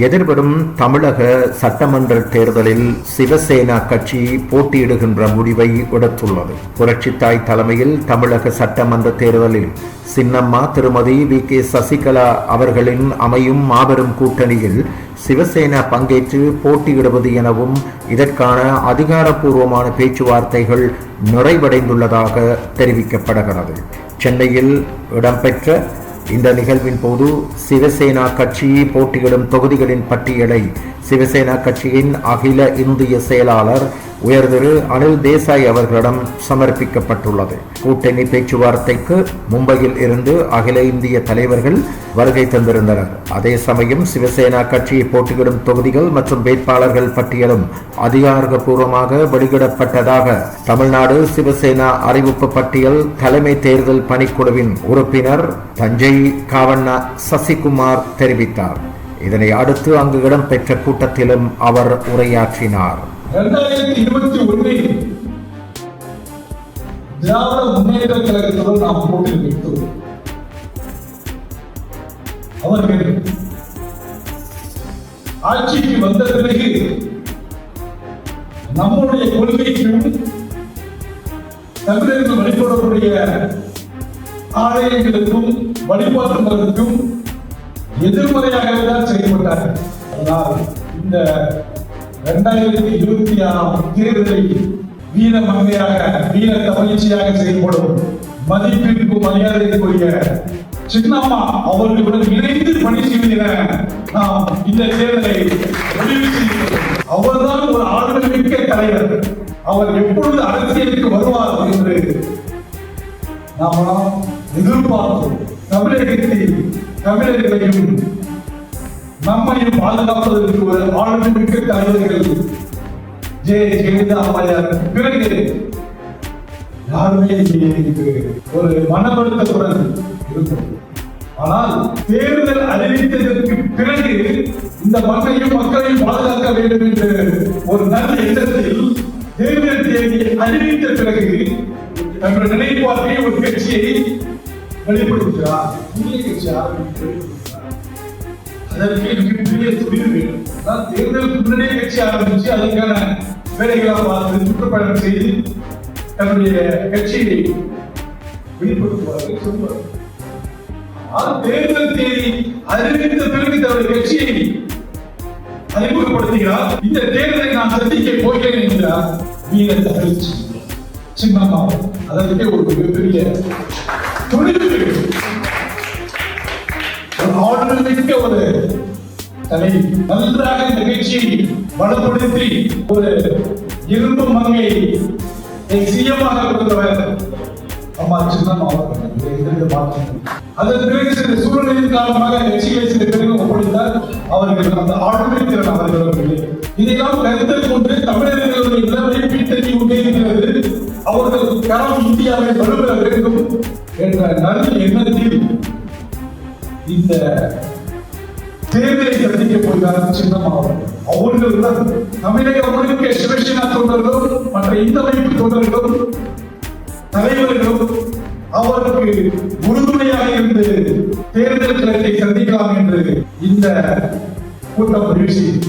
எதிர்வரும் தமிழக சட்டமன்ற தேர்தலில் சிவசேனா கட்சி போட்டியிடுகின்ற முடிவை எடுத்துள்ளது. புரட்சித்தாய் தலைமையில் தமிழக சட்டமன்ற தேர்தலில் சின்னம்மா திருமதி வி.கே. சசிகலா அவர்களின் அமையும் மாபெரும் கூட்டணியில் சிவசேனா பங்கேற்று போட்டியிடுவது எனவும் இதற்கான அதிகாரப்பூர்வமான பேச்சுவார்த்தைகள் நிறைவடைந்துள்ளதாக தெரிவிக்கப்படுகிறது. சென்னையில் இடம்பெற்ற இந்த நிகழ்வின் போது சிவசேனா கட்சி போட்டியிடும் தொகுதிகளின் பட்டியலை சிவசேனா கட்சியின் அகில இந்திய செயலாளர் உயர் திரு அனில் தேசாய் அவர்களிடம் சமர்ப்பிக்கப்பட்டுள்ளது. கூட்டணி பேச்சுவார்த்தைக்கு மும்பையில் இருந்து அகில இந்திய தலைவர்கள் வருகை தந்திருந்தனர். அதே சமயம் சிவசேனா கட்சியை போட்டியிடும் தொகுதிகள் மற்றும் வேட்பாளர்கள் பட்டியலும் அதிகாரப்பூர்வமாக வெளியிடப்பட்டதாக தமிழ்நாடு சிவசேனா அறிவிப்பு பட்டியல் தலைமை தேர்தல் பணிக்குழுவின் உறுப்பினர் தஞ்சை காவண்ணா சசிகுமார் தெரிவித்தார். இதனை அடுத்து அங்கு இடம்பெற்ற கூட்டத்திலும் அவர் உரையாற்றினார். 2021 திராவிட முன்னேற்ற கழகத்துடன் நாம் போட்டியில் வைத்தோம். அவர்கள் ஆட்சிக்கு வந்த பிறகு நம்முடைய கொள்கைக்கும் தமிழர்கள் வழிபடக்கூடிய ஆலயங்களுக்கும் வழிபாட்டுகளுக்கும் எதிர்மறையாகவே தான் செயல்பட்டார்கள். அதனால் இந்த 2026 தேர்தலை வீர மங்கையாக வீர தமிழ்ச்சியாக செயல்படும் மதிப்பிற்கும் மரியாதைக்குரிய சின்னம்மா அவர்களுடன் இணைந்து பணி செய்கிற நாம் இந்த தேர்தலை முடிவு செய்கிறோம். அவர்தான் ஒரு ஆளுமைமிக்க தலைவர். அவர் எப்பொழுது அரசியலுக்கு வருவார் என்று நாம் எதிர்பார்க்கிறோம். தமிழகத்தில் தமிழர்களையும் நம்மையும் பாதுகாப்பதற்கு ஒரு ஆளுமைமிக்க தலைவர்கள் ஜெயலலிதா அம்மையார் பிறகு யாருமே ஒரு மனவருத்தத்துடன் இருக்கும். ஆனால் தேர்தல் அறிவித்ததற்கு பிறகு இந்த மண்ணையும் மக்களையும் பாதுகாக்க வேண்டும் என்று ஒரு நல்ல எண்ணத்தில் தேர்தல் தேதி அறிவித்த பிறகு தங்களுடைய நிலைப்பாட்டை ஒரு கட்சியை வெளிப்படுத்துகிறார். புதிய கட்சி ஆரம்பிக்கிறார். அதற்கு மிகப்பெரிய துணிவு வேண்டும். தேர்தலுக்கு முன்னே கட்சி ஆரம்பிச்சு அதற்கான வேலைகளாக பார்த்து சுற்றுப்பயணம் செய்து தன்னுடைய கட்சியை வெளிப்படுத்துவார்கள் சொல்வார்கள். தேர்தல் தேதி அறிவித்த பிறகு தன்னுடைய கட்சியை அறிமுகப்படுத்துகிறார். இந்த தேர்தலை நான் சந்திக்க போகிறேன் என்கிறார் வீர தமிழ்ச்சி சின்னம்மா. அதற்கு ஒரு மிகப்பெரிய துணிவு வேண்டும். ஆளுநருக்கு ஒரு தலை நன்றாக இந்த கட்சியை பலப்படுத்தி ஒரு இரும்பு மங்கை சிஎம்மாக கொடுத்தவர் அம்மா சின்னம்மா அவர்கள். அதன் பிறகு சில சூழ்நிலையின் காரணமாக கட்சிகளை சில பிறகு ஒப்படைத்தார். அவர்கள் அந்த ஆளுமை திறன் அவர்களுக்கு இதையெல்லாம் கருத்தில் கொண்டு தமிழர்களுடைய நிலைமை பின்தங்கி கொண்டே இருக்கிறது. அவர்கள் கரம் இந்தியாவை வலுப்பெற வேண்டும் என்ற நல்ல எண்ணத்தில் இந்த தேர்தலை சந்திக்க போகிறார் சின்னம்மா அவர்கள் தான் தமிழக முழுக்க சிவசேனா தொண்டர்களும் மற்ற இந்த அமைப்பு தொண்டர்களும் தலைவர்களும் அவருக்கு உறுதுணையாக இருந்து தேர்தல் களத்தை சந்திக்கலாம் என்று இந்த கூட்டம் முடிவு செய்யும்.